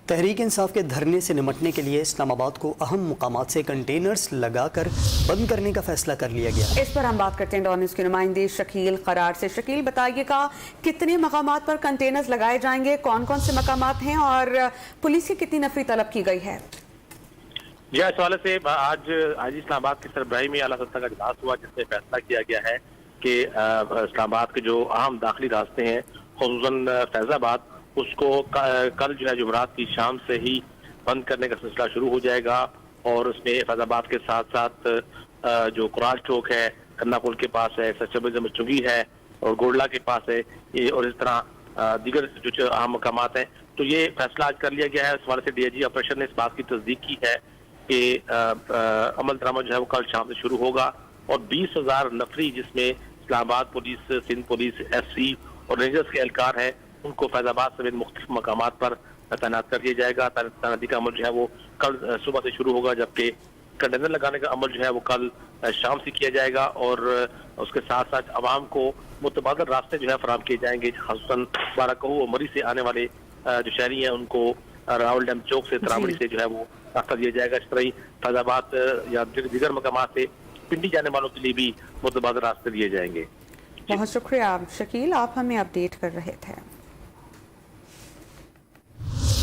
تحریک انصاف کے دھرنے سے نمٹنے کے لیے اسلام آباد کو اہم مقامات سے کنٹینرز لگا کر بند کرنے کا فیصلہ کر لیا گیا۔ اس پر ہم بات کرتے ہیں ڈان نیوز کے نمائندے شکیل قرار سے۔ شکیل، بتائیے گا کتنے مقامات پر کنٹینرز لگائے جائیں گے، کون کون سے مقامات ہیں اور پولیس کی کتنی نفری طلب کی گئی ہے؟ جی، اس حوالے سے آج اسلام آباد کی سربراہی میں اعلیٰ سطح کا اجلاس ہوا جس میں فیصلہ کیا گیا ہے کہ اسلام آباد کے جو اہم داخلی راستے ہیں خصوصاً فیض آباد، اس کو کل جو ہے جمعرات کی شام سے ہی بند کرنے کا سلسلہ شروع ہو جائے گا، اور اس میں فیض آباد کے ساتھ ساتھ جو قرال چوک ہے، کنا پل کے پاس ہے، سچر چنگی ہے اور گوڑلا کے پاس ہے، اور اس طرح دیگر جو اہم مقامات ہیں۔ تو یہ فیصلہ آج کر لیا گیا ہے۔ اس حوالے سے ڈی آئی جی آپریشن نے اس بات کی تصدیق کی ہے کہ عمل درآمد جو ہے وہ کل شام سے شروع ہوگا، اور 20,000 نفری جس میں Islamabad police, Sindh police, S C اور رینجرز کے اہلکار ہیں، ان کو فیض آباد سمیت مختلف مقامات پر تعینات کر دیا جائے گا۔ تعیناتی کا عمل جو ہے وہ کل صبح سے شروع ہوگا، جبکہ کنٹینر لگانے کا عمل جو ہے وہ کل شام سے کیا جائے گا، اور اس کے ساتھ ساتھ عوام کو متبادل راستے جو ہے فراہم کیے جائیں گے۔ خصوصاً بارہکہو اور مری سے آنے والے جو شہری ہیں ان کو راول ڈیم چوک سے، تراوڑی سے جو ہے وہ راستہ دیا جائے گا۔ اس طرح ہی فیض آباد یا دیگر مقامات سے پنڈی جانے والوں کے لیے بھی متبادل راستے دیے جائیں گے۔ بہت شکریہ شکیل، آپ ہمیں اپڈیٹ کر رہے تھے۔